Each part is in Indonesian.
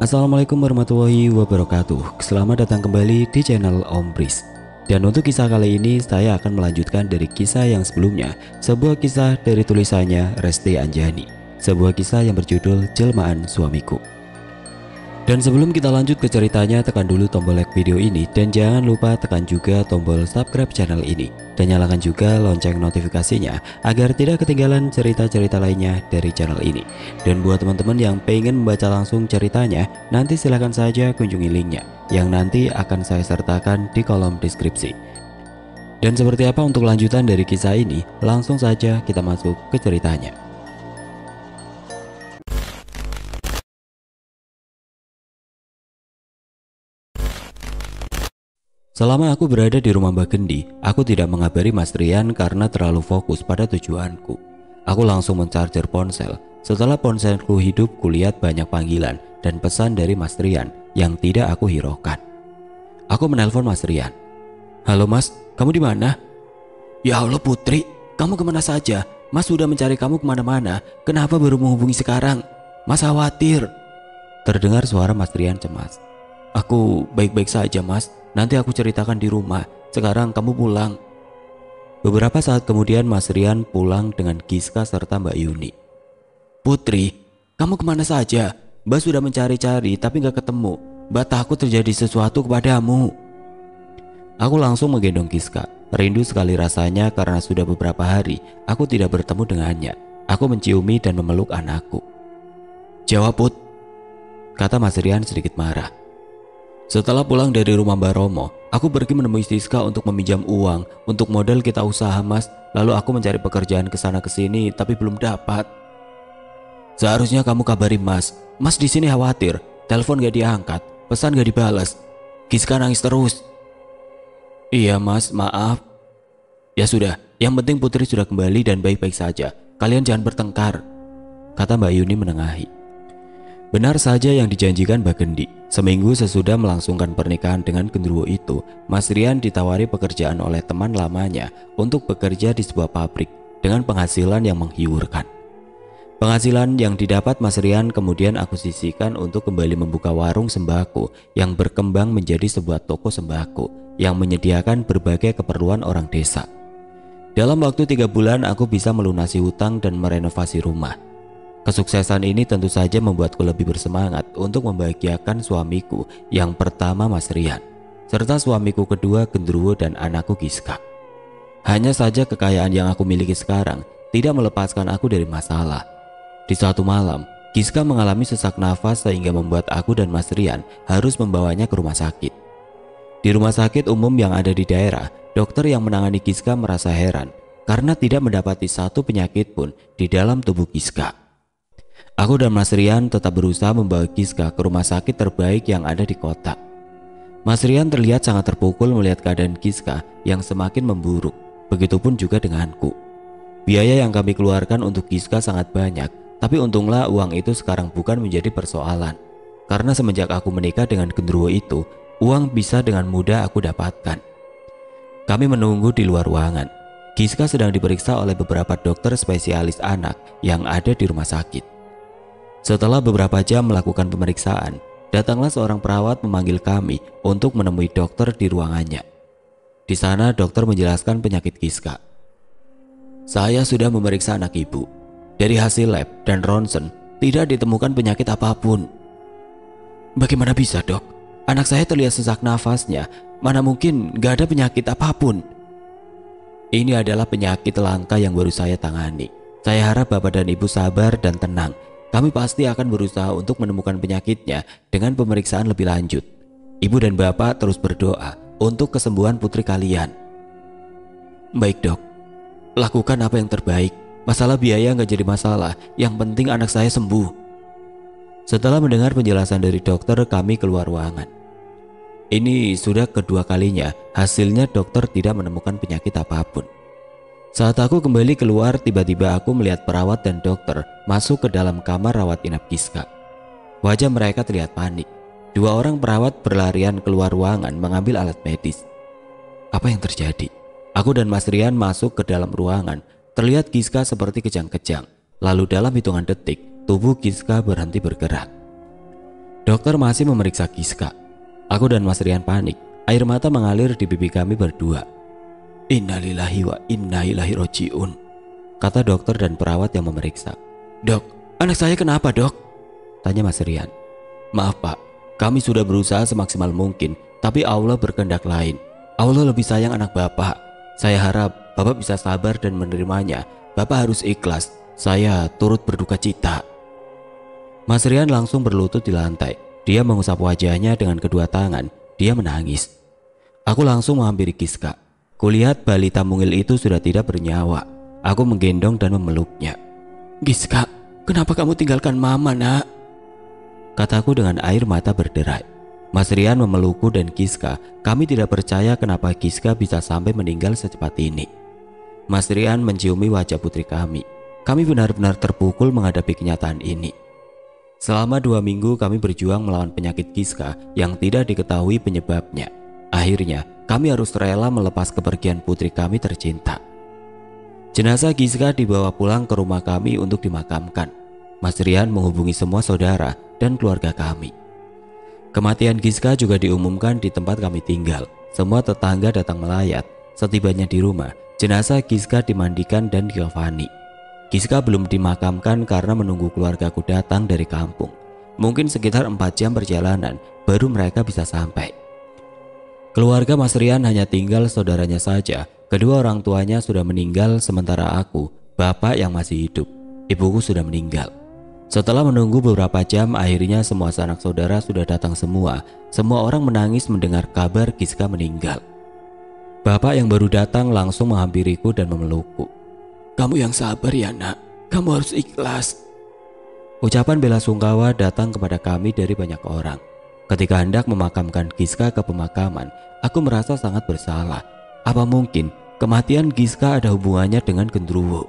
Assalamualaikum warahmatullahi wabarakatuh. Selamat datang kembali di channel Om Pris. Dan untuk kisah kali ini saya akan melanjutkan dari kisah yang sebelumnya, sebuah kisah dari tulisannya Resti Anjani, sebuah kisah yang berjudul Jelmaan Suamiku. Dan sebelum kita lanjut ke ceritanya, tekan dulu tombol like video ini dan jangan lupa tekan juga tombol subscribe channel ini dan nyalakan juga lonceng notifikasinya agar tidak ketinggalan cerita-cerita lainnya dari channel ini. Dan buat teman-teman yang pengen membaca langsung ceritanya, nanti silahkan saja kunjungi linknya yang nanti akan saya sertakan di kolom deskripsi. Dan seperti apa untuk lanjutan dari kisah ini, langsung saja kita masuk ke ceritanya. Selama aku berada di rumah Mbak Gendi, aku tidak mengabari Mas Rian karena terlalu fokus pada tujuanku. Aku langsung mencarger ponsel. Setelah ponselku hidup, kulihat banyak panggilan dan pesan dari Mas Rian yang tidak aku hiraukan. Aku menelpon Mas Rian. "Halo Mas, kamu di mana?" "Ya Allah Putri, kamu kemana saja? Mas sudah mencari kamu kemana-mana. Kenapa baru menghubungi sekarang? Mas khawatir." Terdengar suara Mas Rian cemas. "Aku baik-baik saja Mas, nanti aku ceritakan di rumah. Sekarang kamu pulang." Beberapa saat kemudian Mas Rian pulang dengan Giska serta Mbak Yuni. "Putri, kamu kemana saja? Mbak sudah mencari-cari tapi gak ketemu. Mbak takut terjadi sesuatu kepadamu." Aku langsung menggendong Giska. Rindu sekali rasanya karena sudah beberapa hari aku tidak bertemu dengannya. Aku menciumi dan memeluk anakku. "Jawab Put," kata Mas Rian sedikit marah. "Setelah pulang dari rumah Mbak Romo, aku pergi menemui Siska untuk meminjam uang untuk modal kita usaha Mas. Lalu aku mencari pekerjaan kesana kesini tapi belum dapat." "Seharusnya kamu kabari Mas. Mas di sini khawatir. Telepon gak diangkat, pesan gak dibalas. Giska nangis terus." "Iya Mas, maaf." "Ya sudah, yang penting Putri sudah kembali dan baik-baik saja. Kalian jangan bertengkar," kata Mbak Yuni menengahi. Benar saja yang dijanjikan Mbak Gendi. Seminggu sesudah melangsungkan pernikahan dengan genderuwo itu, Mas Rian ditawari pekerjaan oleh teman lamanya untuk bekerja di sebuah pabrik dengan penghasilan yang menggiurkan. Penghasilan yang didapat Mas Rian kemudian aku sisihkan untuk kembali membuka warung sembako yang berkembang menjadi sebuah toko sembako yang menyediakan berbagai keperluan orang desa. Dalam waktu 3 bulan aku bisa melunasi hutang dan merenovasi rumah. Kesuksesan ini tentu saja membuatku lebih bersemangat untuk membahagiakan suamiku yang pertama Mas Rian, serta suamiku kedua genderuwo dan anakku Giska. Hanya saja kekayaan yang aku miliki sekarang tidak melepaskan aku dari masalah. Di suatu malam, Giska mengalami sesak nafas sehingga membuat aku dan Mas Rian harus membawanya ke rumah sakit. Di rumah sakit umum yang ada di daerah, dokter yang menangani Giska merasa heran karena tidak mendapati satu penyakit pun di dalam tubuh Giska. Aku dan Mas Rian tetap berusaha membawa Giska ke rumah sakit terbaik yang ada di kota. Mas Rian terlihat sangat terpukul melihat keadaan Giska yang semakin memburuk. Begitupun juga denganku. Biaya yang kami keluarkan untuk Giska sangat banyak, tapi untunglah uang itu sekarang bukan menjadi persoalan. Karena semenjak aku menikah dengan genderuwo itu, uang bisa dengan mudah aku dapatkan. Kami menunggu di luar ruangan. Giska sedang diperiksa oleh beberapa dokter spesialis anak yang ada di rumah sakit. Setelah beberapa jam melakukan pemeriksaan, datanglah seorang perawat memanggil kami untuk menemui dokter di ruangannya. Di sana dokter menjelaskan penyakit Giska. "Saya sudah memeriksa anak ibu. Dari hasil lab dan ronsen tidak ditemukan penyakit apapun." "Bagaimana bisa dok? Anak saya terlihat sesak nafasnya. Mana mungkin gak ada penyakit apapun." "Ini adalah penyakit langka yang baru saya tangani. Saya harap bapak dan ibu sabar dan tenang. Kami pasti akan berusaha untuk menemukan penyakitnya dengan pemeriksaan lebih lanjut. Ibu dan bapak terus berdoa untuk kesembuhan putri kalian." "Baik dok, lakukan apa yang terbaik. Masalah biaya nggak jadi masalah, yang penting anak saya sembuh." Setelah mendengar penjelasan dari dokter, kami keluar ruangan. Ini sudah kedua kalinya hasilnya dokter tidak menemukan penyakit apapun. Saat aku kembali keluar, tiba-tiba aku melihat perawat dan dokter masuk ke dalam kamar rawat inap Giska. Wajah mereka terlihat panik. 2 orang perawat berlarian keluar ruangan mengambil alat medis. Apa yang terjadi? Aku dan Mas Rian masuk ke dalam ruangan. Terlihat Giska seperti kejang-kejang. Lalu dalam hitungan detik, tubuh Giska berhenti bergerak. Dokter masih memeriksa Giska. Aku dan Mas Rian panik. Air mata mengalir di pipi kami berdua. Innalillahi wa inna ilaihi roji'un, kata dokter dan perawat yang memeriksa. Dok, anak saya kenapa dok? Tanya Mas Rian. Maaf pak, kami sudah berusaha semaksimal mungkin, tapi Allah berkehendak lain. Allah lebih sayang anak bapak. Saya harap bapak bisa sabar dan menerimanya. Bapak harus ikhlas. Saya turut berduka cita. Mas Rian langsung berlutut di lantai. Dia mengusap wajahnya dengan kedua tangan. Dia menangis. Aku langsung menghampiri Giska. Kulihat balita mungil itu sudah tidak bernyawa. Aku menggendong dan memeluknya. Giska, kenapa kamu tinggalkan mama nak? Kataku dengan air mata berderai. Mas Rian memelukku dan Giska. Kami tidak percaya kenapa Giska bisa sampai meninggal secepat ini. Mas Rian menciumi wajah putri kami. Kami benar-benar terpukul menghadapi kenyataan ini. Selama 2 minggu kami berjuang melawan penyakit Giska yang tidak diketahui penyebabnya. Akhirnya kami harus rela melepas kepergian putri kami tercinta. Jenazah Giska dibawa pulang ke rumah kami untuk dimakamkan. Mas Rian menghubungi semua saudara dan keluarga kami. Kematian Giska juga diumumkan di tempat kami tinggal. Semua tetangga datang melayat. Setibanya di rumah, jenazah Giska dimandikan dan dikafani. Giska belum dimakamkan karena menunggu keluargaku datang dari kampung. Mungkin sekitar 4 jam perjalanan baru mereka bisa sampai. Keluarga Mas Rian hanya tinggal saudaranya saja. Kedua orang tuanya sudah meninggal sementara aku, bapak yang masih hidup, ibuku sudah meninggal. Setelah menunggu beberapa jam, akhirnya semua sanak saudara sudah datang semua. Semua orang menangis mendengar kabar Giska meninggal. Bapak yang baru datang langsung menghampiriku dan memelukku. Kamu yang sabar ya nak, kamu harus ikhlas. Ucapan bela sungkawa datang kepada kami dari banyak orang. Ketika hendak memakamkan Giska ke pemakaman, aku merasa sangat bersalah. Apa mungkin kematian Giska ada hubungannya dengan genderuwo?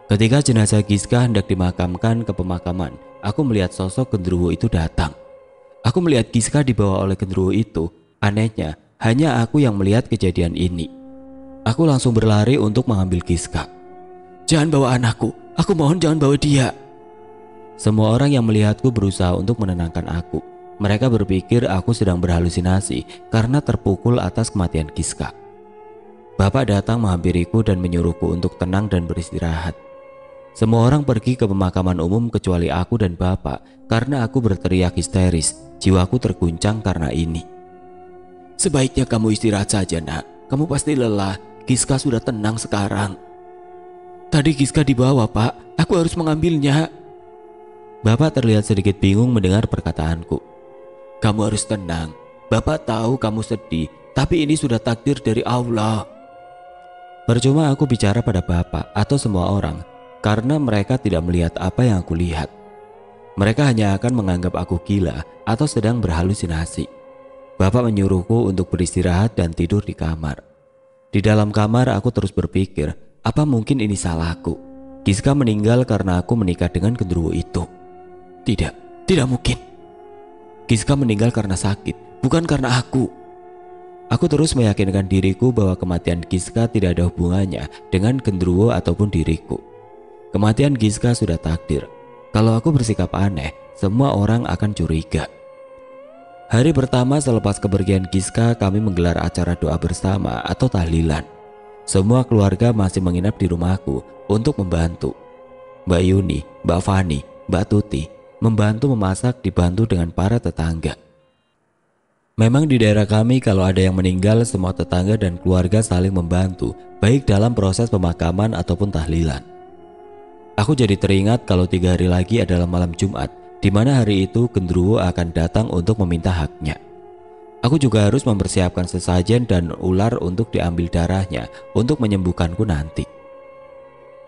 Ketika jenazah Giska hendak dimakamkan ke pemakaman, aku melihat sosok genderuwo itu datang. Aku melihat Giska dibawa oleh genderuwo itu. Anehnya, hanya aku yang melihat kejadian ini. Aku langsung berlari untuk mengambil Giska. Jangan bawa anakku, aku mohon jangan bawa dia. Semua orang yang melihatku berusaha untuk menenangkan aku. Mereka berpikir aku sedang berhalusinasi karena terpukul atas kematian Giska. Bapak datang menghampiriku dan menyuruhku untuk tenang dan beristirahat. Semua orang pergi ke pemakaman umum kecuali aku dan bapak karena aku berteriak histeris. Jiwaku terguncang karena ini. Sebaiknya kamu istirahat saja nak, kamu pasti lelah. Giska sudah tenang sekarang. Tadi Giska dibawa pak, aku harus mengambilnya. Bapak terlihat sedikit bingung mendengar perkataanku. Kamu harus tenang, bapak tahu kamu sedih, tapi ini sudah takdir dari Allah. Percuma aku bicara pada bapak atau semua orang, karena mereka tidak melihat apa yang aku lihat. Mereka hanya akan menganggap aku gila atau sedang berhalusinasi. Bapak menyuruhku untuk beristirahat dan tidur di kamar. Di dalam kamar aku terus berpikir, apa mungkin ini salahku? Giska meninggal karena aku menikah dengan genderuwo itu. Tidak mungkin. Giska meninggal karena sakit, bukan karena aku. Aku terus meyakinkan diriku bahwa kematian Giska tidak ada hubungannya dengan genderuwo ataupun diriku. Kematian Giska sudah takdir. Kalau aku bersikap aneh, semua orang akan curiga. Hari pertama selepas kepergian Giska, kami menggelar acara doa bersama atau tahlilan. Semua keluarga masih menginap di rumahku untuk membantu. Mbak Yuni, Mbak Fani, Mbak Tuti membantu memasak dibantu dengan para tetangga. Memang di daerah kami kalau ada yang meninggal, semua tetangga dan keluarga saling membantu, baik dalam proses pemakaman ataupun tahlilan. Aku jadi teringat kalau 3 hari lagi adalah malam Jumat, di mana hari itu genderuwo akan datang untuk meminta haknya. Aku juga harus mempersiapkan sesajen dan ular untuk diambil darahnya untuk menyembuhkanku nanti.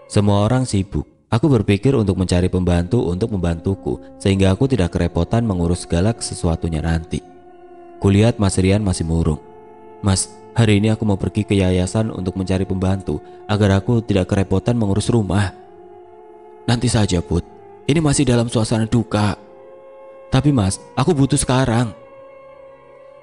Semua orang sibuk. Aku berpikir untuk mencari pembantu untuk membantuku sehingga aku tidak kerepotan mengurus segala sesuatunya nanti. Kulihat Mas Rian masih murung. Mas, hari ini aku mau pergi ke yayasan untuk mencari pembantu agar aku tidak kerepotan mengurus rumah. Nanti saja Put, ini masih dalam suasana duka. Tapi Mas, aku butuh sekarang.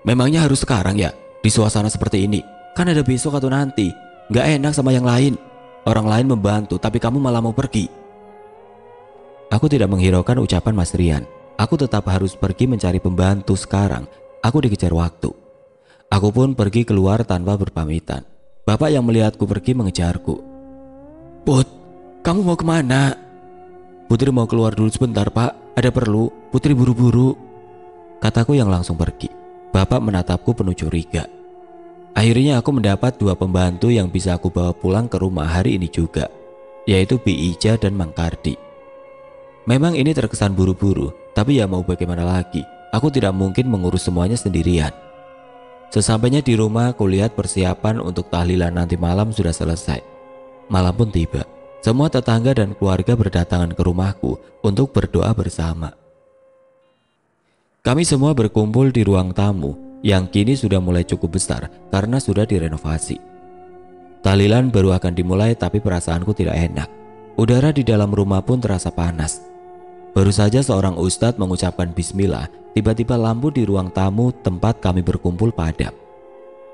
Memangnya harus sekarang ya? Di suasana seperti ini? Kan ada besok atau nanti. Gak enak sama yang lain. Orang lain membantu tapi kamu malah mau pergi. Aku tidak menghiraukan ucapan Mas Rian. Aku tetap harus pergi mencari pembantu sekarang. Aku dikejar waktu. Aku pun pergi keluar tanpa berpamitan. Bapak yang melihatku pergi mengejarku. Put, kamu mau kemana? Putri mau keluar dulu sebentar pak, ada perlu, Putri buru-buru, kataku yang langsung pergi. Bapak menatapku penuh curiga. Akhirnya aku mendapat 2 pembantu yang bisa aku bawa pulang ke rumah hari ini juga, yaitu Bi Ija dan Mang Kardi. Memang ini terkesan buru-buru, tapi ya mau bagaimana lagi, aku tidak mungkin mengurus semuanya sendirian. Sesampainya di rumah, aku lihat persiapan untuk tahlilan nanti malam sudah selesai. Malam pun tiba. Semua tetangga dan keluarga berdatangan ke rumahku untuk berdoa bersama. Kami semua berkumpul di ruang tamu yang kini sudah mulai cukup besar karena sudah direnovasi. Tahlilan baru akan dimulai, tapi perasaanku tidak enak. Udara di dalam rumah pun terasa panas. Baru saja seorang ustadz mengucapkan bismillah, tiba-tiba lampu di ruang tamu tempat kami berkumpul padam.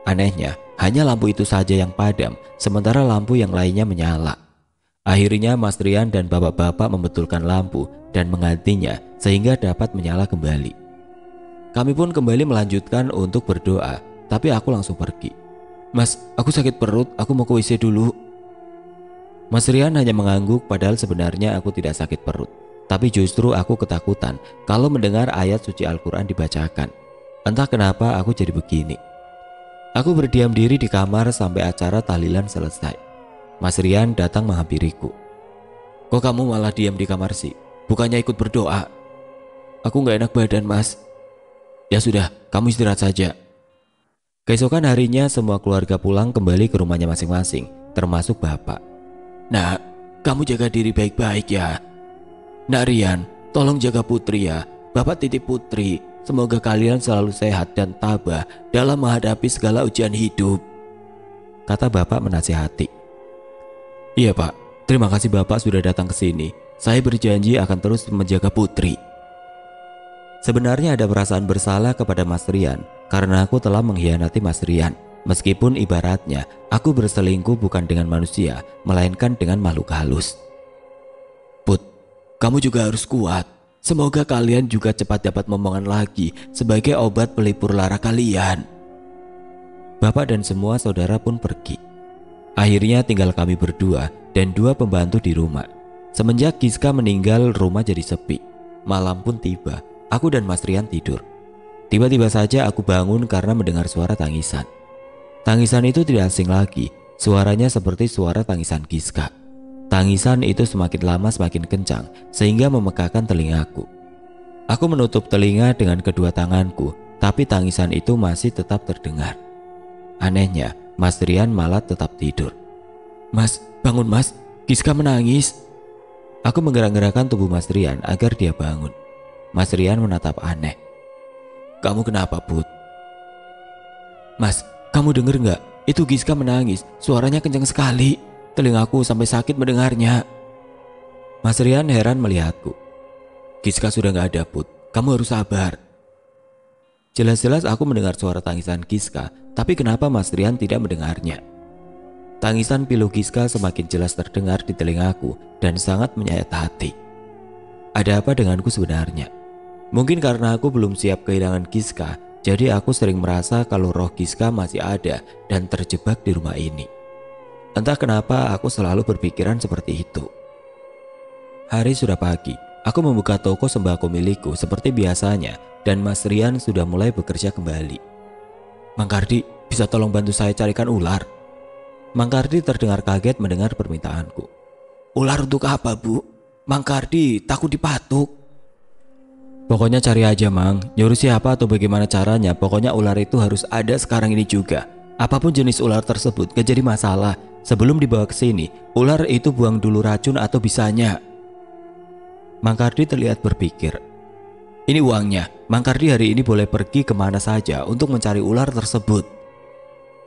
Anehnya, hanya lampu itu saja yang padam, sementara lampu yang lainnya menyala. Akhirnya Mas Rian dan bapak-bapak membetulkan lampu dan menggantinya sehingga dapat menyala kembali. Kami pun kembali melanjutkan untuk berdoa, tapi aku langsung pergi. Mas, aku sakit perut, aku mau ke WC dulu. Mas Rian hanya mengangguk, padahal sebenarnya aku tidak sakit perut. Tapi justru aku ketakutan kalau mendengar ayat suci Al-Quran dibacakan. Entah kenapa aku jadi begini. Aku berdiam diri di kamar sampai acara tahlilan selesai. Mas Rian datang menghampiriku. Kok kamu malah diam di kamar sih? Bukannya ikut berdoa? Aku gak enak badan mas. Ya sudah, kamu istirahat saja. Keesokan harinya semua keluarga pulang kembali ke rumahnya masing-masing, termasuk bapak. Nak, kamu jaga diri baik-baik ya. Nak Rian, tolong jaga Putri ya. Bapak titip Putri. Semoga kalian selalu sehat dan tabah dalam menghadapi segala ujian hidup, kata bapak menasihati. Iya pak, terima kasih bapak sudah datang ke sini. Saya berjanji akan terus menjaga Putri. Sebenarnya ada perasaan bersalah kepada Mas Rian karena aku telah mengkhianati Mas Rian. Meskipun ibaratnya aku berselingkuh bukan dengan manusia, melainkan dengan makhluk halus. Put, kamu juga harus kuat. Semoga kalian juga cepat dapat momongan lagi sebagai obat pelipur lara kalian. Bapak dan semua saudara pun pergi. Akhirnya tinggal kami berdua dan 2 pembantu di rumah. Semenjak Giska meninggal, rumah jadi sepi. Malam pun tiba, aku dan Mas Rian tidur. Tiba-tiba saja aku bangun karena mendengar suara tangisan. Tangisan itu tidak asing lagi, suaranya seperti suara tangisan Giska. Tangisan itu semakin lama semakin kencang sehingga memegahkan telingaku. Aku menutup telinga dengan kedua tanganku, tapi tangisan itu masih tetap terdengar. Anehnya, Mas Rian malah tetap tidur. Mas, bangun mas, Giska menangis. Aku menggerak-gerakkan tubuh Mas Rian agar dia bangun. Mas Rian menatap aneh. Kamu kenapa Put? Mas, kamu denger gak? Itu Giska menangis, suaranya kencang sekali. Telingaku sampai sakit mendengarnya. Mas Rian heran melihatku. Giska sudah gak ada Put, kamu harus sabar. Jelas-jelas aku mendengar suara tangisan Giska, tapi kenapa Mas Rian tidak mendengarnya? Tangisan pilu Giska semakin jelas terdengar di telingaku dan sangat menyayat hati. Ada apa denganku sebenarnya? Mungkin karena aku belum siap kehilangan Giska, jadi aku sering merasa kalau roh Giska masih ada dan terjebak di rumah ini. Entah kenapa aku selalu berpikiran seperti itu. Hari sudah pagi, aku membuka toko sembako milikku seperti biasanya dan Mas Rian sudah mulai bekerja kembali. Mang Kardi, bisa tolong bantu saya carikan ular? Mang Kardi terdengar kaget mendengar permintaanku. Ular untuk apa bu? Mang Kardi takut dipatuk. Pokoknya cari aja Mang, nyuruh siapa atau bagaimana caranya, pokoknya ular itu harus ada sekarang ini juga. Apapun jenis ular tersebut gak jadi masalah. Sebelum dibawa ke sini, ular itu buang dulu racun atau bisanya. Mang Kardi terlihat berpikir. Ini uangnya, Mang Kardi hari ini boleh pergi kemana saja untuk mencari ular tersebut,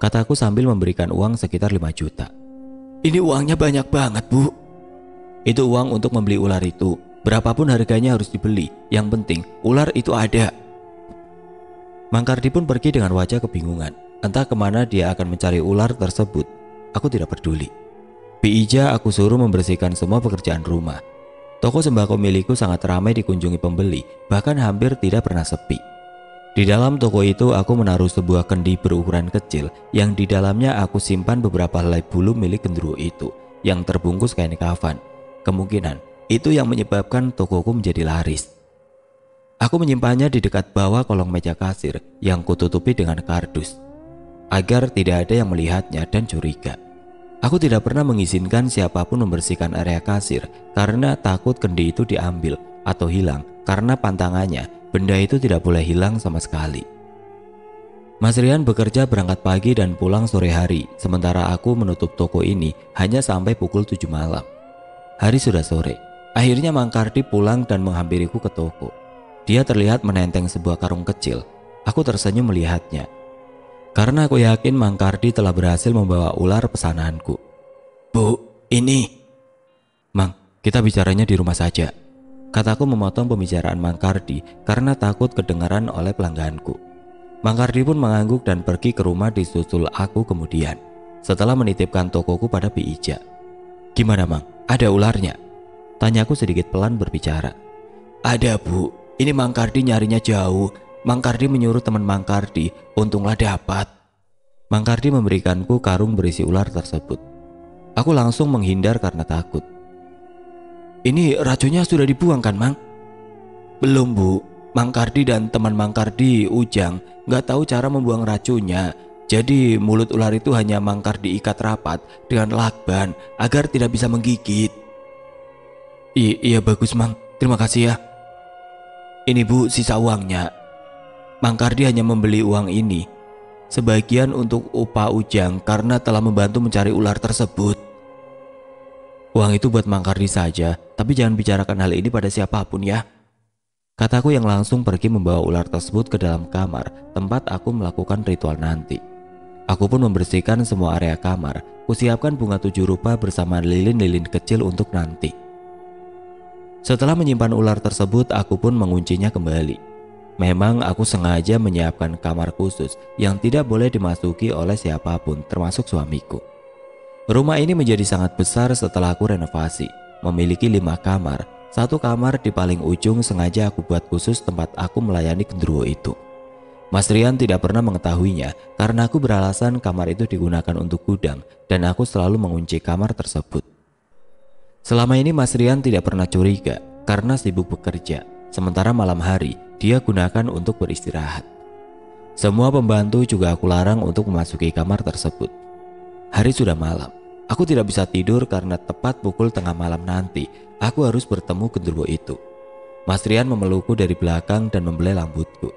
kataku sambil memberikan uang sekitar 5 juta. Ini uangnya banyak banget bu. Itu uang untuk membeli ular itu. Berapapun harganya harus dibeli, yang penting ular itu ada. Mang Kardi pun pergi dengan wajah kebingungan. Entah kemana dia akan mencari ular tersebut. Aku tidak peduli. Bi Ija aku suruh membersihkan semua pekerjaan rumah. Toko sembako milikku sangat ramai dikunjungi pembeli, bahkan hampir tidak pernah sepi. Di dalam toko itu aku menaruh sebuah kendi berukuran kecil yang di dalamnya aku simpan beberapa helai bulu milik genderuwo itu yang terbungkus kain kafan. Kemungkinan itu yang menyebabkan tokoku menjadi laris. Aku menyimpannya di dekat bawah kolong meja kasir yang kututupi dengan kardus agar tidak ada yang melihatnya dan curiga. Aku tidak pernah mengizinkan siapapun membersihkan area kasir karena takut kendi itu diambil atau hilang, karena pantangannya benda itu tidak boleh hilang sama sekali. Mas Rian bekerja berangkat pagi dan pulang sore hari, sementara aku menutup toko ini hanya sampai pukul 7 malam. Hari sudah sore, akhirnya Mang Kardi pulang dan menghampiriku ke toko. Dia terlihat menenteng sebuah karung kecil. Aku tersenyum melihatnya, karena aku yakin Mang Kardi telah berhasil membawa ular pesananku. "Bu, ini." "Mang, kita bicaranya di rumah saja," kataku memotong pembicaraan Mang Kardi karena takut kedengaran oleh pelangganku. Mang Kardi pun mengangguk dan pergi ke rumah disusul aku kemudian, setelah menitipkan tokoku pada Bi Ija. "Gimana Mang, ada ularnya?" tanyaku sedikit pelan berbicara. "Ada Bu, ini Mang Kardi nyarinya jauh. Mang Kardi menyuruh teman Mang Kardi, untunglah dapat." Mang Kardi memberikanku karung berisi ular tersebut. Aku langsung menghindar karena takut. "Ini racunnya sudah dibuang kan Mang?" "Belum Bu, Mang Kardi dan teman Mang Kardi, Ujang, gak tahu cara membuang racunnya. Jadi mulut ular itu hanya Mang Kardi ikat rapat dengan lakban agar tidak bisa menggigit." Iya bagus Mang, terima kasih ya." "Ini Bu sisa uangnya. Mang Kardi hanya membeli uang ini sebagian untuk upah Ujang karena telah membantu mencari ular tersebut." "Uang itu buat Mang Kardi saja, tapi jangan bicarakan hal ini pada siapapun ya," kataku yang langsung pergi membawa ular tersebut ke dalam kamar tempat aku melakukan ritual nanti. Aku pun membersihkan semua area kamar, kusiapkan bunga 7 rupa bersama lilin-lilin kecil untuk nanti. Setelah menyimpan ular tersebut, aku pun menguncinya kembali. Memang aku sengaja menyiapkan kamar khusus yang tidak boleh dimasuki oleh siapapun termasuk suamiku. Rumah ini menjadi sangat besar setelah aku renovasi, memiliki 5 kamar. 1 kamar di paling ujung sengaja aku buat khusus tempat aku melayani genderuwo itu. Mas Rian tidak pernah mengetahuinya karena aku beralasan kamar itu digunakan untuk gudang dan aku selalu mengunci kamar tersebut. Selama ini Mas Rian tidak pernah curiga karena sibuk bekerja, sementara malam hari dia gunakan untuk beristirahat. Semua pembantu juga aku larang untuk memasuki kamar tersebut. Hari sudah malam, aku tidak bisa tidur karena tepat pukul tengah malam nanti aku harus bertemu genderuwo itu. Mas Rian memelukku dari belakang dan membelai rambutku.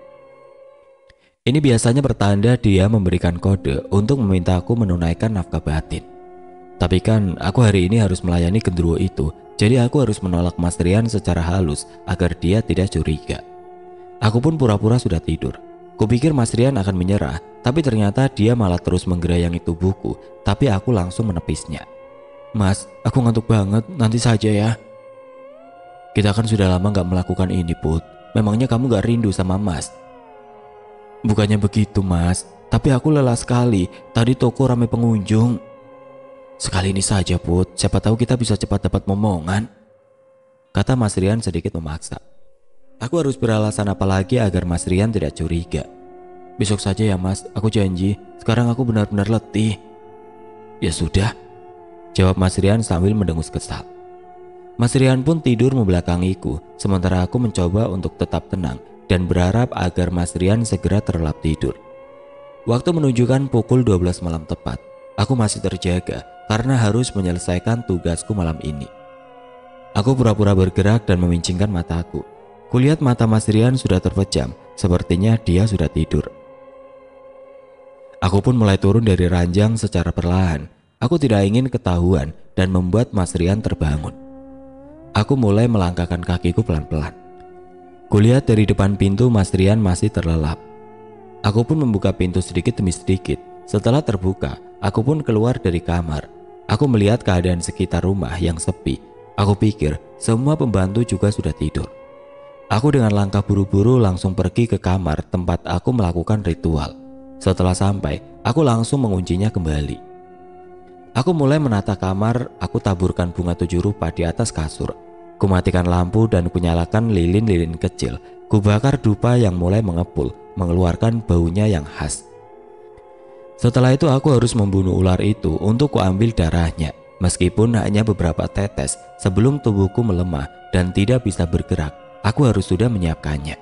Ini biasanya pertanda dia memberikan kode untuk meminta aku menunaikan nafkah batin. Tapi kan aku hari ini harus melayani genderuwo itu, jadi aku harus menolak Mas Rian secara halus agar dia tidak curiga. Aku pun pura-pura sudah tidur. Kupikir Mas Rian akan menyerah, tapi ternyata dia malah terus menggerayangi tubuhku, tapi aku langsung menepisnya. "Mas, aku ngantuk banget, nanti saja ya." "Kita kan sudah lama gak melakukan ini Put, memangnya kamu gak rindu sama Mas?" "Bukannya begitu Mas, tapi aku lelah sekali, tadi toko ramai pengunjung." "Sekali ini saja Put, siapa tahu kita bisa cepat dapat momongan," kata Mas Rian sedikit memaksa. Aku harus beralasan apa lagi agar Mas Rian tidak curiga. "Besok saja ya Mas, aku janji, sekarang aku benar-benar letih." "Ya sudah," jawab Mas Rian sambil mendengus kesal. Mas Rian pun tidur membelakangiku, sementara aku mencoba untuk tetap tenang dan berharap agar Mas Rian segera terlelap tidur. Waktu menunjukkan pukul 12 malam tepat. Aku masih terjaga karena harus menyelesaikan tugasku malam ini. Aku pura-pura bergerak dan memincingkan mataku. Kulihat mata Mas Rian sudah terpejam, sepertinya dia sudah tidur. Aku pun mulai turun dari ranjang secara perlahan. Aku tidak ingin ketahuan dan membuat Mas Rian terbangun. Aku mulai melangkahkan kakiku pelan-pelan. Kulihat dari depan pintu Mas Rian masih terlelap. Aku pun membuka pintu sedikit demi sedikit. Setelah terbuka, aku pun keluar dari kamar. Aku melihat keadaan sekitar rumah yang sepi. Aku pikir semua pembantu juga sudah tidur. Aku dengan langkah buru-buru langsung pergi ke kamar tempat aku melakukan ritual. Setelah sampai, aku langsung menguncinya kembali. Aku mulai menata kamar, aku taburkan bunga 7 rupa di atas kasur. Kumatikan lampu dan kunyalakan lilin-lilin kecil. Kubakar dupa yang mulai mengepul, mengeluarkan baunya yang khas. Setelah itu aku harus membunuh ular itu untuk kuambil darahnya, meskipun hanya beberapa tetes sebelum tubuhku melemah dan tidak bisa bergerak. Aku harus sudah menyiapkannya.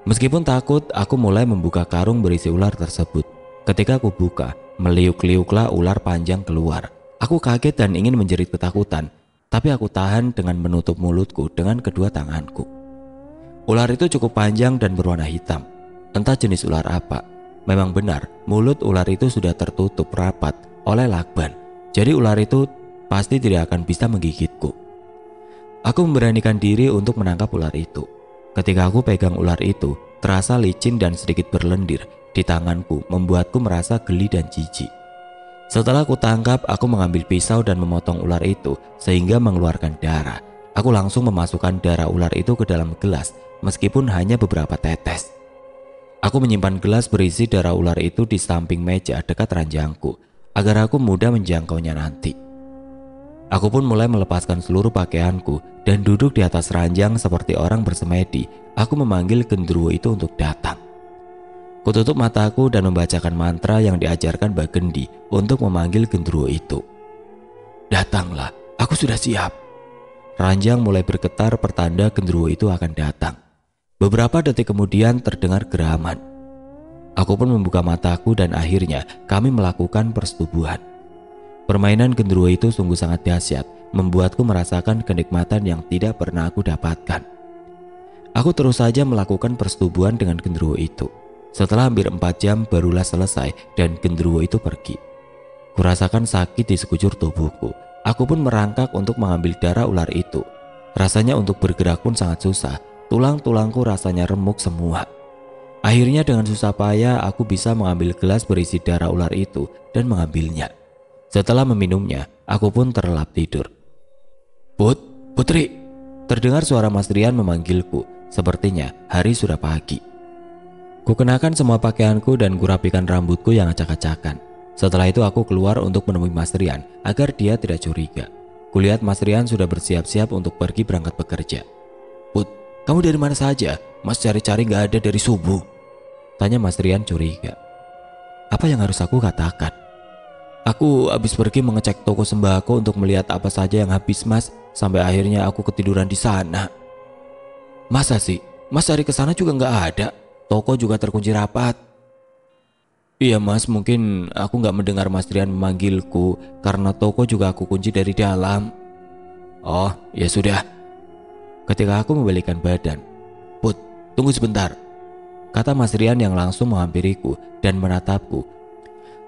Meskipun takut, aku mulai membuka karung berisi ular tersebut. Ketika aku buka, meliuk-liuklah ular panjang keluar. Aku kaget dan ingin menjerit ketakutan, tapi aku tahan dengan menutup mulutku dengan kedua tanganku. Ular itu cukup panjang dan berwarna hitam. Entah jenis ular apa. Memang benar, mulut ular itu sudah tertutup rapat oleh lakban. Jadi ular itu pasti tidak akan bisa menggigitku. Aku memberanikan diri untuk menangkap ular itu. Ketika aku pegang ular itu, terasa licin dan sedikit berlendir di tanganku, membuatku merasa geli dan jijik. Setelah aku tangkap, aku mengambil pisau dan memotong ular itu sehingga mengeluarkan darah. Aku langsung memasukkan darah ular itu ke dalam gelas, meskipun hanya beberapa tetes. Aku menyimpan gelas berisi darah ular itu di samping meja dekat ranjangku, agar aku mudah menjangkaunya nanti. Aku pun mulai melepaskan seluruh pakaianku dan duduk di atas ranjang seperti orang bersemedi. Aku memanggil genderuwo itu untuk datang. Kututup mataku dan membacakan mantra yang diajarkan Bagendi untuk memanggil genderuwo itu. Datanglah, aku sudah siap. Ranjang mulai bergetar pertanda genderuwo itu akan datang. Beberapa detik kemudian terdengar geraman. Aku pun membuka mataku dan akhirnya kami melakukan persetubuhan. Permainan genderuwo itu sungguh sangat dahsyat, membuatku merasakan kenikmatan yang tidak pernah aku dapatkan. Aku terus saja melakukan persetubuhan dengan genderuwo itu. Setelah hampir 4 jam barulah selesai dan genderuwo itu pergi. Kurasakan sakit di sekujur tubuhku. Aku pun merangkak untuk mengambil darah ular itu. Rasanya untuk bergerak pun sangat susah. Tulang-tulangku rasanya remuk semua. Akhirnya dengan susah payah aku bisa mengambil gelas berisi darah ular itu dan mengambilnya. Setelah meminumnya, aku pun terlelap tidur. Putri, terdengar suara Mas Rian memanggilku. Sepertinya hari sudah pagi. Kukenakan semua pakaianku dan kurapikan rambutku yang acak-acakan. Setelah itu aku keluar untuk menemui Mas Rian agar dia tidak curiga. Kulihat Mas Rian sudah bersiap-siap untuk pergi berangkat bekerja. Put, kamu dari mana saja? Mas cari-cari gak ada dari subuh. Tanya Mas Rian curiga. Apa yang harus aku katakan? Aku habis pergi mengecek toko sembako untuk melihat apa saja yang habis mas. Sampai akhirnya aku ketiduran di sana. Masa sih? Mas cari ke sana juga gak ada. Toko juga terkunci rapat. Iya mas, mungkin aku gak mendengar Mas Rian memanggilku karena toko juga aku kunci dari dalam. Oh ya sudah. Ketika aku membalikkan badan, Put, tunggu sebentar, kata Mas Rian yang langsung menghampiriku dan menatapku,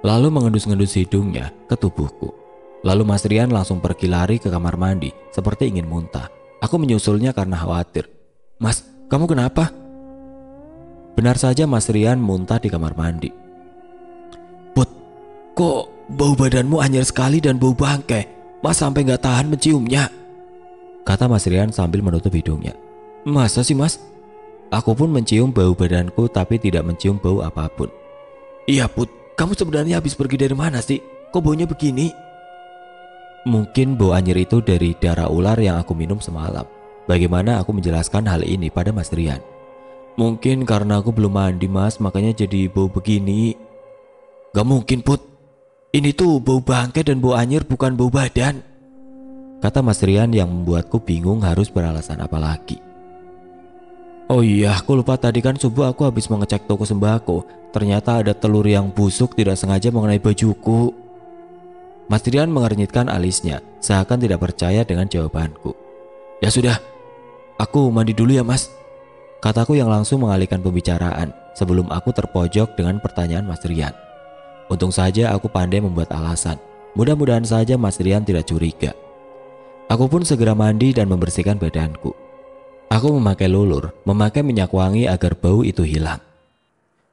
lalu mengendus-ngendus hidungnya ke tubuhku. Lalu Mas Rian langsung pergi lari ke kamar mandi seperti ingin muntah. Aku menyusulnya karena khawatir. Mas, kamu kenapa? Benar saja Mas Rian muntah di kamar mandi. Put, kok bau badanmu anyir sekali dan bau bangkai? Mas sampai gak tahan menciumnya, kata Mas Rian sambil menutup hidungnya. Masa sih mas? Aku pun mencium bau badanku tapi tidak mencium bau apapun. Iya Put, kamu sebenarnya habis pergi dari mana sih? Kok baunya begini? Mungkin bau anyir itu dari darah ular yang aku minum semalam. Bagaimana aku menjelaskan hal ini pada Mas Rian? Mungkin karena aku belum mandi mas, makanya jadi bau begini. Gak mungkin Put, ini tuh bau bangkai dan bau anyir, bukan bau badan, kata Mas Rian yang membuatku bingung harus beralasan apa lagi. Oh iya, aku lupa tadi kan subuh aku habis mengecek toko sembako. Ternyata ada telur yang busuk tidak sengaja mengenai bajuku. Mas Rian mengernyitkan alisnya, seakan tidak percaya dengan jawabanku. Ya sudah, aku mandi dulu ya mas, kataku yang langsung mengalihkan pembicaraan sebelum aku terpojok dengan pertanyaan Mas Rian. Untung saja aku pandai membuat alasan. Mudah-mudahan saja Mas Rian tidak curiga. Aku pun segera mandi dan membersihkan badanku. Aku memakai lulur, memakai minyak wangi agar bau itu hilang.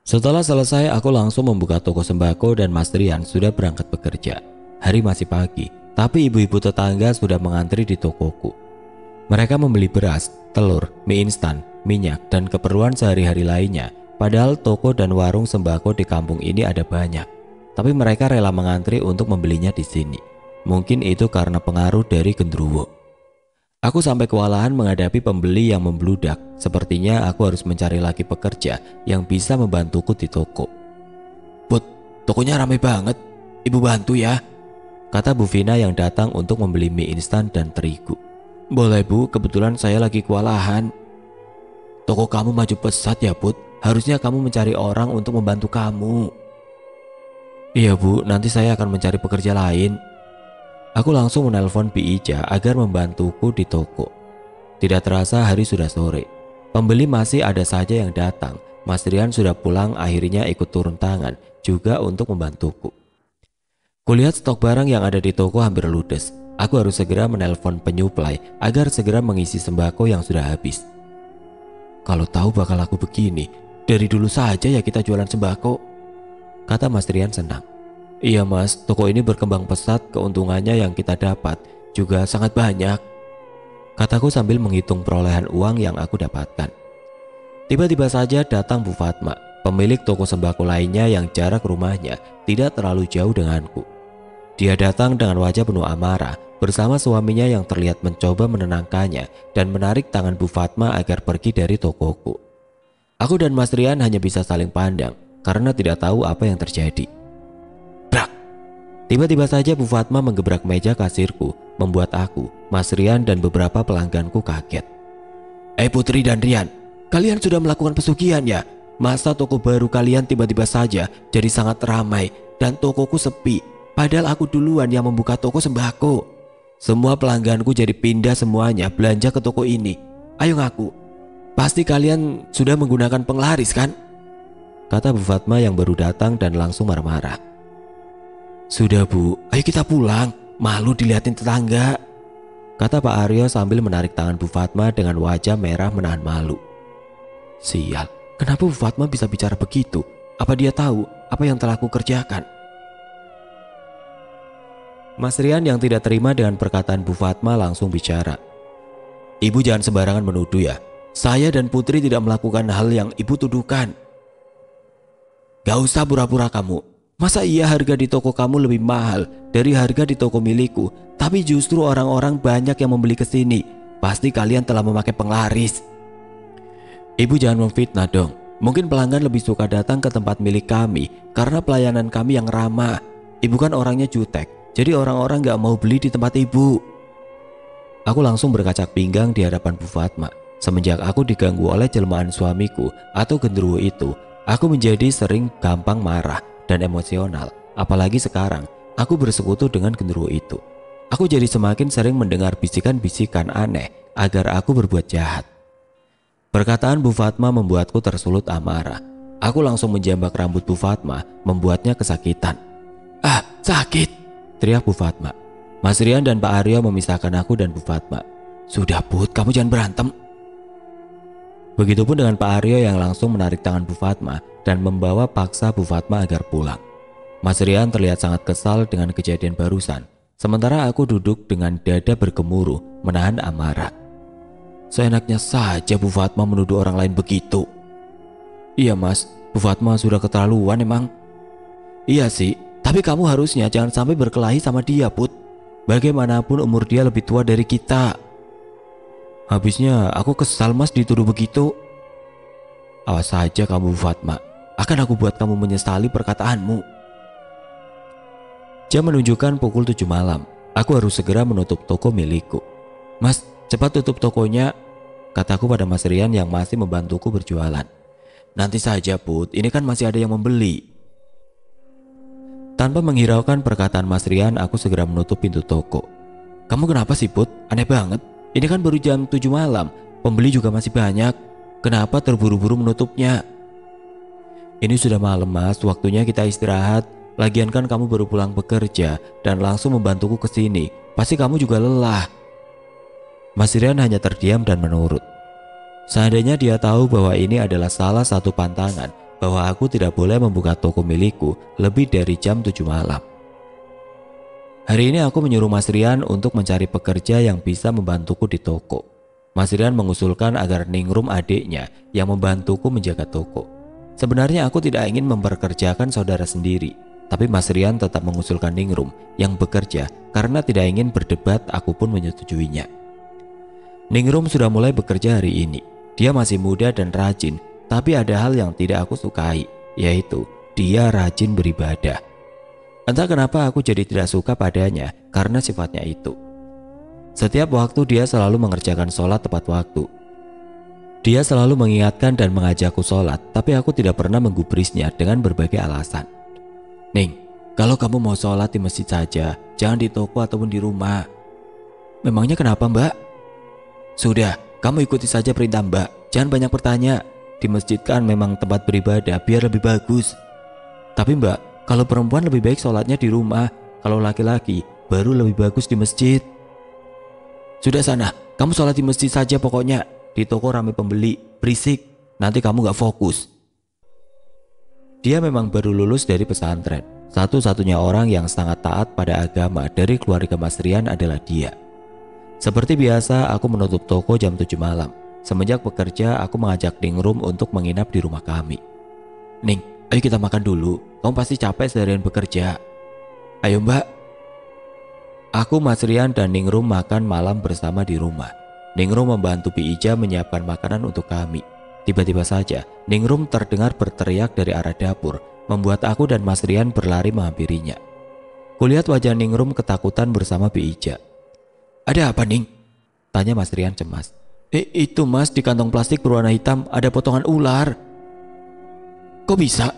Setelah selesai, aku langsung membuka toko sembako dan Mas Rian sudah berangkat bekerja. Hari masih pagi, tapi ibu-ibu tetangga sudah mengantri di tokoku. Mereka membeli beras, telur, mie instan, minyak, dan keperluan sehari-hari lainnya. Padahal toko dan warung sembako di kampung ini ada banyak, tapi mereka rela mengantri untuk membelinya di sini. Mungkin itu karena pengaruh dari genderuwo. Aku sampai kewalahan menghadapi pembeli yang membludak. Sepertinya aku harus mencari lagi pekerja yang bisa membantuku di toko. "Put, tokonya ramai banget. Ibu bantu ya," kata Bu Vina yang datang untuk membeli mie instan dan terigu. "Boleh Bu, kebetulan saya lagi kewalahan." "Toko kamu maju pesat ya Put. Harusnya kamu mencari orang untuk membantu kamu." "Iya Bu, nanti saya akan mencari pekerja lain." Aku langsung menelpon Bi Ija agar membantuku di toko. Tidak terasa hari sudah sore. Pembeli masih ada saja yang datang. Mas Rian sudah pulang, akhirnya ikut turun tangan juga untuk membantuku. Kulihat stok barang yang ada di toko hampir ludes. Aku harus segera menelpon penyuplai agar segera mengisi sembako yang sudah habis. "Kalau tahu bakal aku begini, dari dulu saja ya kita jualan sembako," kata Mas Rian senang. "Iya Mas, toko ini berkembang pesat, keuntungannya yang kita dapat juga sangat banyak," kataku sambil menghitung perolehan uang yang aku dapatkan. Tiba-tiba saja datang Bu Fatma, pemilik toko sembako lainnya yang jarak rumahnya tidak terlalu jauh denganku. Dia datang dengan wajah penuh amarah bersama suaminya yang terlihat mencoba menenangkannya dan menarik tangan Bu Fatma agar pergi dari tokoku. Aku dan Mas Rian hanya bisa saling pandang karena tidak tahu apa yang terjadi. Brak! Tiba-tiba saja Bu Fatma menggebrak meja kasirku, membuat aku, Mas Rian dan beberapa pelangganku kaget. Putri dan Rian, kalian sudah melakukan pesugihan ya? Masa toko baru kalian tiba-tiba saja jadi sangat ramai dan tokoku sepi, padahal aku duluan yang membuka toko sembako. Semua pelangganku jadi pindah semuanya belanja ke toko ini. Ayo ngaku, pasti kalian sudah menggunakan penglaris kan?" kata Bu Fatma yang baru datang dan langsung marah-marah. "Sudah Bu, ayo kita pulang, malu dilihatin tetangga," kata Pak Aryo sambil menarik tangan Bu Fatma dengan wajah merah menahan malu. Sial, kenapa Bu Fatma bisa bicara begitu? Apa dia tahu apa yang telah aku kerjakan? Mas Rian yang tidak terima dengan perkataan Bu Fatma langsung bicara. "Ibu jangan sembarangan menuduh ya. Saya dan Putri tidak melakukan hal yang ibu tuduhkan." "Gak usah pura-pura kamu. Masa iya harga di toko kamu lebih mahal dari harga di toko milikku, tapi justru orang-orang banyak yang membeli ke sini. Pasti kalian telah memakai penglaris." "Ibu jangan memfitnah dong. Mungkin pelanggan lebih suka datang ke tempat milik kami karena pelayanan kami yang ramah. Ibu kan orangnya jutek, jadi orang-orang gak mau beli di tempat ibu." Aku langsung berkacak pinggang di hadapan Bu Fatma. Semenjak aku diganggu oleh jelmaan suamiku atau genderuwo itu, aku menjadi sering gampang marah dan emosional. Apalagi sekarang aku bersekutu dengan genderuwo itu. Aku jadi semakin sering mendengar bisikan-bisikan aneh agar aku berbuat jahat. Perkataan Bu Fatma membuatku tersulut amarah. Aku langsung menjambak rambut Bu Fatma, membuatnya kesakitan. "Ah, sakit!" teriak Bu Fatma. Mas Rian dan Pak Aryo memisahkan aku dan Bu Fatma. "Sudah Put, kamu jangan berantem." Begitupun dengan Pak Aryo yang langsung menarik tangan Bu Fatma dan membawa paksa Bu Fatma agar pulang. Mas Rian terlihat sangat kesal dengan kejadian barusan, sementara aku duduk dengan dada bergemuruh menahan amarah. Seenaknya saja Bu Fatma menuduh orang lain begitu. "Iya Mas, Bu Fatma sudah keterlaluan emang." "Iya sih, tapi kamu harusnya jangan sampai berkelahi sama dia Put. Bagaimanapun umur dia lebih tua dari kita." "Habisnya aku kesal Mas dituduh begitu." "Awas saja kamu Bu Fatma, akan aku buat kamu menyesali perkataanmu." Jam menunjukkan pukul 7 malam. Aku harus segera menutup toko milikku. "Mas, cepat tutup tokonya," kataku pada Mas Rian yang masih membantuku berjualan. "Nanti saja Put, ini kan masih ada yang membeli." Tanpa menghiraukan perkataan Mas Rian, aku segera menutup pintu toko. "Kamu kenapa sih Put? Aneh banget. Ini kan baru jam 7 malam, pembeli juga masih banyak. Kenapa terburu-buru menutupnya?" "Ini sudah malam Mas, waktunya kita istirahat. Lagian kan kamu baru pulang bekerja dan langsung membantuku ke sini. Pasti kamu juga lelah." Mas Rian hanya terdiam dan menurut. Seandainya dia tahu bahwa ini adalah salah satu pantangan bahwa aku tidak boleh membuka toko milikku lebih dari jam 7 malam. Hari ini aku menyuruh Mas Rian untuk mencari pekerja yang bisa membantuku di toko. Mas Rian mengusulkan agar Ningrum adiknya yang membantuku menjaga toko. Sebenarnya aku tidak ingin memperkerjakan saudara sendiri, tapi Mas Rian tetap mengusulkan Ningrum yang bekerja karena tidak ingin berdebat, aku pun menyetujuinya. Ningrum sudah mulai bekerja hari ini. Dia masih muda dan rajin, tapi ada hal yang tidak aku sukai, yaitu dia rajin beribadah. Entah kenapa aku jadi tidak suka padanya karena sifatnya itu. Setiap waktu dia selalu mengerjakan sholat tepat waktu. Dia selalu mengingatkan dan mengajakku sholat, tapi aku tidak pernah menggubrisnya dengan berbagai alasan. Ning, kalau kamu mau sholat di masjid saja, jangan di toko ataupun di rumah. Memangnya kenapa, Mbak? Sudah, kamu ikuti saja perintah Mbak. Jangan banyak bertanya. Di masjid kan memang tempat beribadah biar lebih bagus. Tapi Mbak, kalau perempuan lebih baik sholatnya di rumah. Kalau laki-laki baru lebih bagus di masjid. Sudah sana, kamu sholat di masjid saja pokoknya. Di toko ramai pembeli, berisik. Nanti kamu gak fokus. Dia memang baru lulus dari pesantren. Satu-satunya orang yang sangat taat pada agama dari keluarga Mas Rian adalah dia. Seperti biasa, aku menutup toko jam 7 malam. Semenjak bekerja, aku mengajak Ningrum untuk menginap di rumah kami. Ning, ayo kita makan dulu. Kamu pasti capek seharian bekerja. Ayo Mbak. Aku, Mas Rian, dan Ningrum makan malam bersama di rumah. Ningrum membantu Bi Ija menyiapkan makanan untuk kami. Tiba-tiba saja, Ningrum terdengar berteriak dari arah dapur, membuat aku dan Mas Rian berlari menghampirinya. Kulihat wajah Ningrum ketakutan bersama Bi Ija. Ada apa, Ning? Tanya Mas Rian cemas. Itu Mas, di kantong plastik berwarna hitam ada potongan ular. Kok bisa?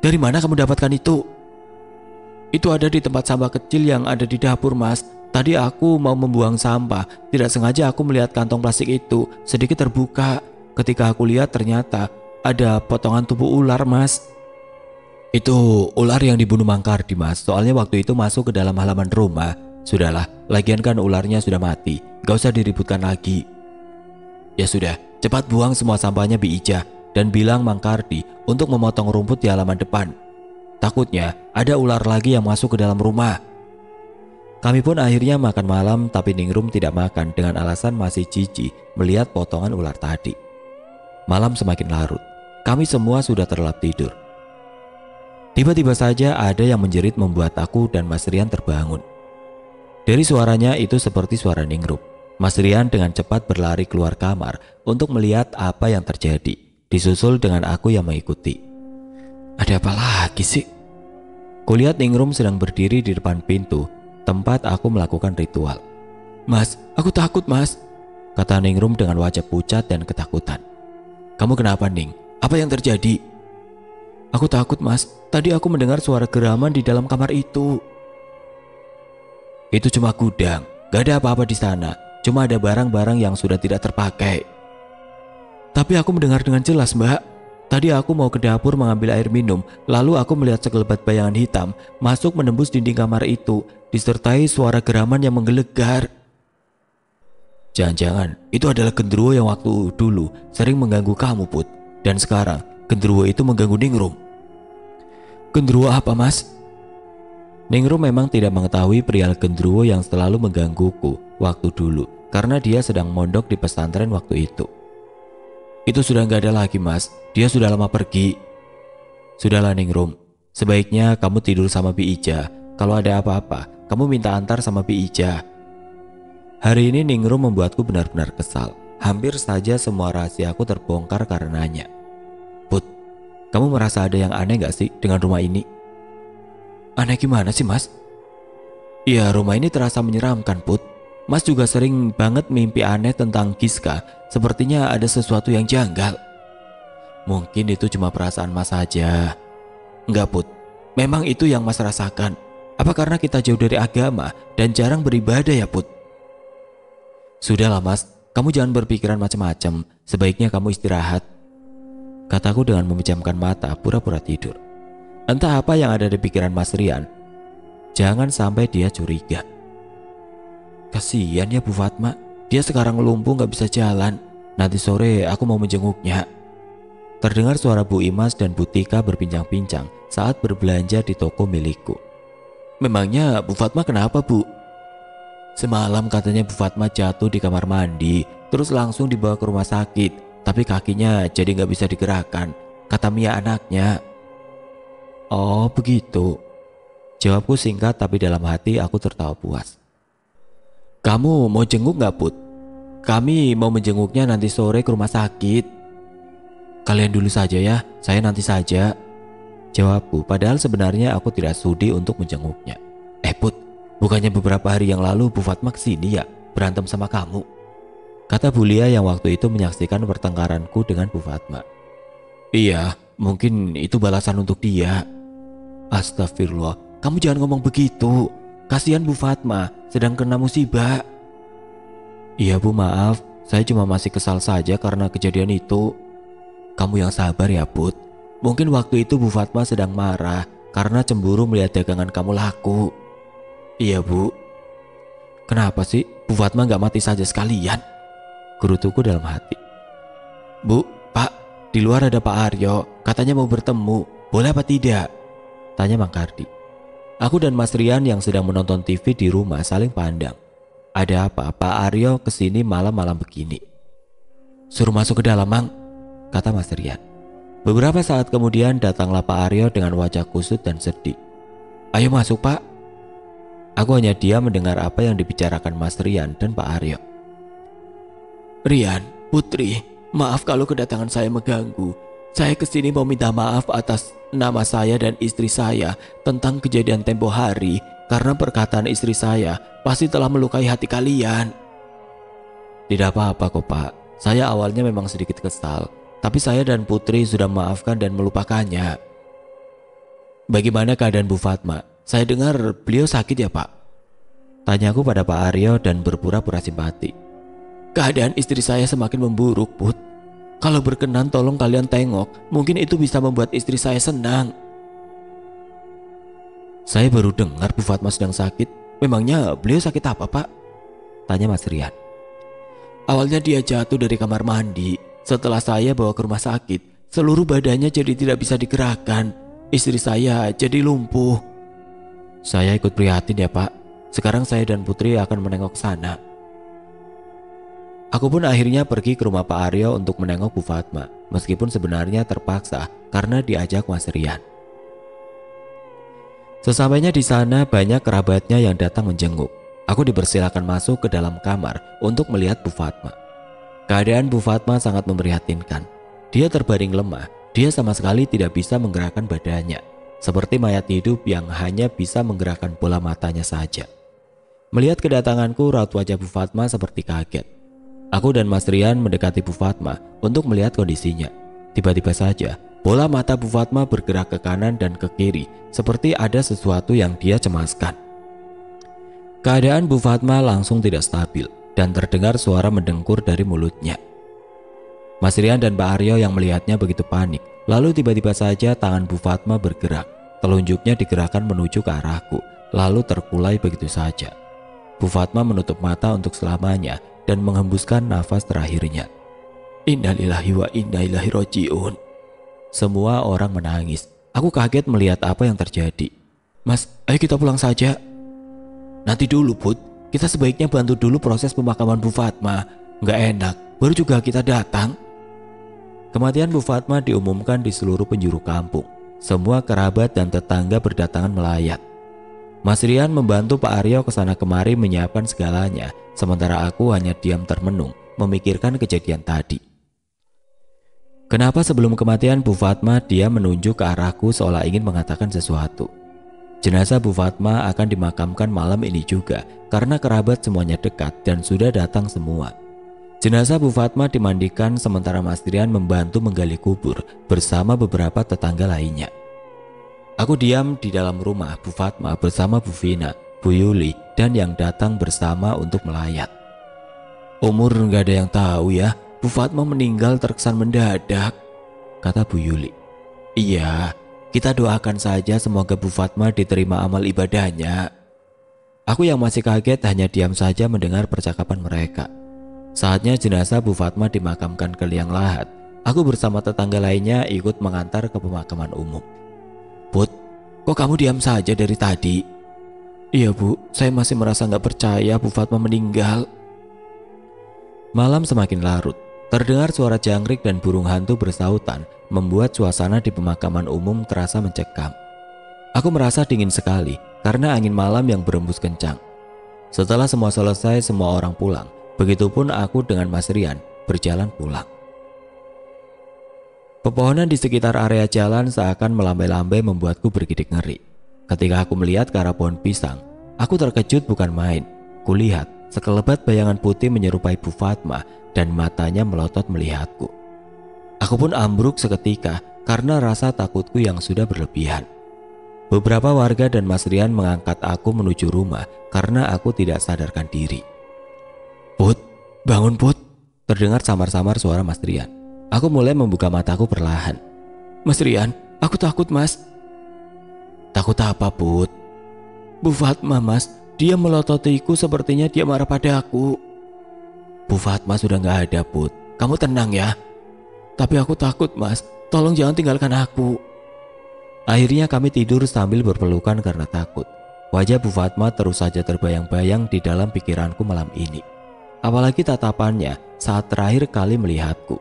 Dari mana kamu dapatkan itu? Itu ada di tempat sampah kecil yang ada di dapur, Mas. Tadi aku mau membuang sampah. Tidak sengaja aku melihat kantong plastik itu sedikit terbuka. Ketika aku lihat ternyata ada potongan tubuh ular, Mas. Itu ular yang dibunuh Mang Kardi, Mas. Soalnya waktu itu masuk ke dalam halaman rumah. Sudahlah, lagian kan ularnya sudah mati. Gak usah diributkan lagi. Ya sudah, cepat buang semua sampahnya Bi Ija dan bilang Mang Kardi untuk memotong rumput di halaman depan. Takutnya ada ular lagi yang masuk ke dalam rumah. Kami pun akhirnya makan malam, tapi Ningrum tidak makan dengan alasan masih jijik melihat potongan ular tadi. Malam semakin larut. Kami semua sudah terlelap tidur. Tiba-tiba saja ada yang menjerit membuat aku dan Mas Rian terbangun. Dari suaranya itu seperti suara Ningrum. Mas Rian dengan cepat berlari keluar kamar untuk melihat apa yang terjadi, disusul dengan aku yang mengikuti. Ada apa lagi sih? Kulihat Ningrum sedang berdiri di depan pintu tempat aku melakukan ritual. Mas, aku takut Mas, kata Ningrum dengan wajah pucat dan ketakutan. Kamu kenapa Ning? Apa yang terjadi? Aku takut Mas, tadi aku mendengar suara geraman di dalam kamar itu. Itu cuma gudang, gak ada apa-apa di sana. Cuma ada barang-barang yang sudah tidak terpakai. Tapi aku mendengar dengan jelas Mbak. Tadi aku mau ke dapur mengambil air minum, lalu aku melihat sekelebat bayangan hitam masuk menembus dinding kamar itu, disertai suara geraman yang menggelegar. Jangan-jangan itu adalah genderuwo yang waktu dulu sering mengganggu kamu, Put. Dan sekarang genderuwo itu mengganggu Ningrum. Genderuwo apa, Mas? Ningrum memang tidak mengetahui perihal genderuwo yang selalu menggangguku waktu dulu, karena dia sedang mondok di pesantren waktu itu. Itu sudah gak ada lagi Mas, dia sudah lama pergi. Sudahlah Ningrum, sebaiknya kamu tidur sama Bi Ija. Kalau ada apa-apa, kamu minta antar sama Bi Ija. Hari ini Ningrum membuatku benar-benar kesal. Hampir saja semua rahasiaku terbongkar karenanya. Put, kamu merasa ada yang aneh gak sih dengan rumah ini? Aneh gimana sih Mas? Ya rumah ini terasa menyeramkan Put. Mas juga sering banget mimpi aneh tentang Giska. Sepertinya ada sesuatu yang janggal. Mungkin itu cuma perasaan Mas saja. Enggak Put, memang itu yang Mas rasakan. Apa karena kita jauh dari agama dan jarang beribadah ya Put? Sudahlah Mas, kamu jangan berpikiran macam-macam. Sebaiknya kamu istirahat, kataku dengan memejamkan mata pura-pura tidur. Entah apa yang ada di pikiran Mas Rian. Jangan sampai dia curiga. Kasihan ya Bu Fatma, dia sekarang lumpuh gak bisa jalan. Nanti sore aku mau menjenguknya. Terdengar suara Bu Imas dan Bu Tika berbincang-bincang saat berbelanja di toko milikku. Memangnya Bu Fatma kenapa Bu? Semalam katanya Bu Fatma jatuh di kamar mandi, terus langsung dibawa ke rumah sakit. Tapi kakinya jadi gak bisa digerakkan, kata Mia anaknya. Oh begitu, jawabku singkat tapi dalam hati aku tertawa puas. Kamu mau jenguk gak Put? Kami mau menjenguknya nanti sore ke rumah sakit. Kalian dulu saja ya, saya nanti saja, jawabku, padahal sebenarnya aku tidak sudi untuk menjenguknya. Put, bukannya beberapa hari yang lalu Bu Fatma kesini ya, berantem sama kamu? Kata Bulia yang waktu itu menyaksikan pertengkaranku dengan Bu Fatma. Iya, mungkin itu balasan untuk dia. Astagfirullah, kamu jangan ngomong begitu. Kasihan Bu Fatma, sedang kena musibah. Iya Bu, maaf, saya cuma masih kesal saja karena kejadian itu. Kamu yang sabar ya Put. Mungkin waktu itu Bu Fatma sedang marah karena cemburu melihat dagangan kamu laku. Iya Bu. Kenapa sih Bu Fatma gak mati saja sekalian? Gerutuku dalam hati. Bu, Pak, di luar ada Pak Aryo, katanya mau bertemu, boleh apa tidak? Tanya Mang Kardi. Aku dan Mas Rian yang sedang menonton TV di rumah saling pandang. Ada apa Pak Aryo kesini malam-malam begini? Suruh masuk ke dalam Mang, kata Mas Rian. Beberapa saat kemudian datanglah Pak Aryo dengan wajah kusut dan sedih. Ayo masuk Pak. Aku hanya diam mendengar apa yang dibicarakan Mas Rian dan Pak Aryo. Rian, Putri, maaf kalau kedatangan saya mengganggu. Saya kesini mau minta maaf atas nama saya dan istri saya tentang kejadian tempo hari, karena perkataan istri saya pasti telah melukai hati kalian. Tidak apa-apa kok Pak, saya awalnya memang sedikit kesal, tapi saya dan Putri sudah memaafkan dan melupakannya. Bagaimana keadaan Bu Fatma? Saya dengar beliau sakit ya Pak? Tanyaku pada Pak Aryo dan berpura-pura simpati. Keadaan istri saya semakin memburuk Put. Kalau berkenan tolong kalian tengok, mungkin itu bisa membuat istri saya senang. Saya baru dengar Bu Fatma sedang sakit. Memangnya beliau sakit apa Pak? Tanya Mas Rian. Awalnya dia jatuh dari kamar mandi. Setelah saya bawa ke rumah sakit, seluruh badannya jadi tidak bisa digerakkan. Istri saya jadi lumpuh. Saya ikut prihatin ya Pak. Sekarang saya dan Putri akan menengok sana. Aku pun akhirnya pergi ke rumah Pak Aryo untuk menengok Bu Fatma, meskipun sebenarnya terpaksa karena diajak Mas Rian. Sesampainya di sana banyak kerabatnya yang datang menjenguk. Aku dipersilakan masuk ke dalam kamar untuk melihat Bu Fatma. Keadaan Bu Fatma sangat memprihatinkan. Dia terbaring lemah, dia sama sekali tidak bisa menggerakkan badannya, seperti mayat hidup yang hanya bisa menggerakkan bola matanya saja. Melihat kedatanganku, raut wajah Bu Fatma seperti kaget. Aku dan Mas Rian mendekati Bu Fatma untuk melihat kondisinya. Tiba-tiba saja, bola mata Bu Fatma bergerak ke kanan dan ke kiri, seperti ada sesuatu yang dia cemaskan. Keadaan Bu Fatma langsung tidak stabil, dan terdengar suara mendengkur dari mulutnya. Mas Rian dan Pak Aryo yang melihatnya begitu panik. Lalu tiba-tiba saja tangan Bu Fatma bergerak, telunjuknya digerakkan menuju ke arahku, lalu terkulai begitu saja. Bu Fatma menutup mata untuk selamanya dan menghembuskan nafas terakhirnya. Innalillahi wa inna ilaihi rajiun. Semua orang menangis. Aku kaget melihat apa yang terjadi. Mas, ayo kita pulang saja. Nanti dulu Put, kita sebaiknya bantu dulu proses pemakaman Bu Fatma. Nggak enak, baru juga kita datang. Kematian Bu Fatma diumumkan di seluruh penjuru kampung. Semua kerabat dan tetangga berdatangan melayat. Mas Rian membantu Pak Aryo kesana kemari menyiapkan segalanya, sementara aku hanya diam termenung memikirkan kejadian tadi. Kenapa sebelum kematian Bu Fatma dia menunjuk ke arahku seolah ingin mengatakan sesuatu? Jenazah Bu Fatma akan dimakamkan malam ini juga karena kerabat semuanya dekat dan sudah datang semua. Jenazah Bu Fatma dimandikan sementara Mas Rian membantu menggali kubur bersama beberapa tetangga lainnya. Aku diam di dalam rumah Bu Fatma bersama Bu Vina, Bu Yuli, dan yang datang bersama untuk melayat. Umur nggak ada yang tahu ya, Bu Fatma meninggal terkesan mendadak, kata Bu Yuli. Iya, kita doakan saja semoga Bu Fatma diterima amal ibadahnya. Aku yang masih kaget hanya diam saja mendengar percakapan mereka. Saatnya jenazah Bu Fatma dimakamkan ke liang lahat, aku bersama tetangga lainnya ikut mengantar ke pemakaman umum. Put, kok kamu diam saja dari tadi? Iya Bu, saya masih merasa nggak percaya Bu Fatma meninggal. Malam semakin larut, terdengar suara jangkrik dan burung hantu bersautan membuat suasana di pemakaman umum terasa mencekam. Aku merasa dingin sekali karena angin malam yang berembus kencang. Setelah semua selesai, semua orang pulang. Begitupun aku dengan Mas Rian berjalan pulang. Pepohonan di sekitar area jalan seakan melambai-lambai membuatku bergidik ngeri. Ketika aku melihat ke arah pohon pisang, aku terkejut bukan main. Kulihat sekelebat bayangan putih menyerupai Bu Fatma dan matanya melotot melihatku. Aku pun ambruk seketika karena rasa takutku yang sudah berlebihan. Beberapa warga dan Mas Rian mengangkat aku menuju rumah karena aku tidak sadarkan diri. "Put, bangun Put," terdengar samar-samar suara Mas Rian. Aku mulai membuka mataku perlahan. "Mas Rian, aku takut Mas." "Takut apa Put?" "Bu Fatma Mas, dia melototiku, sepertinya dia marah pada aku." "Bu Fatma sudah gak ada Put, kamu tenang ya." "Tapi aku takut Mas, tolong jangan tinggalkan aku." Akhirnya kami tidur sambil berpelukan karena takut. Wajah Bu Fatma terus saja terbayang-bayang di dalam pikiranku malam ini. Apalagi tatapannya saat terakhir kali melihatku.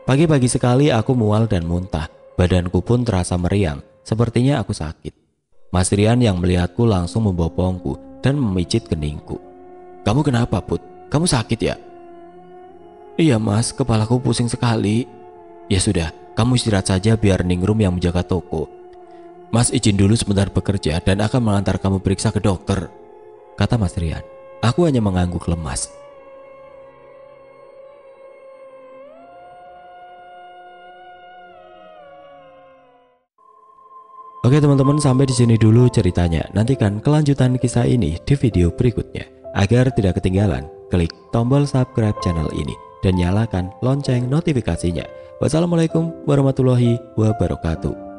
Pagi-pagi sekali aku mual dan muntah. Badanku pun terasa meriang, sepertinya aku sakit. Mas Rian yang melihatku langsung membopongku dan memijit keningku. "Kamu kenapa Put? Kamu sakit ya?" "Iya Mas, kepalaku pusing sekali." "Ya sudah, kamu istirahat saja biar Ningrum yang menjaga toko. Mas izin dulu sebentar bekerja dan akan mengantar kamu periksa ke dokter," kata Mas Rian. Aku hanya mengangguk lemas. Oke teman-teman, sampai di sini dulu ceritanya. Nantikan kelanjutan kisah ini di video berikutnya. Agar tidak ketinggalan, klik tombol subscribe channel ini dan nyalakan lonceng notifikasinya. Wassalamualaikum warahmatullahi wabarakatuh.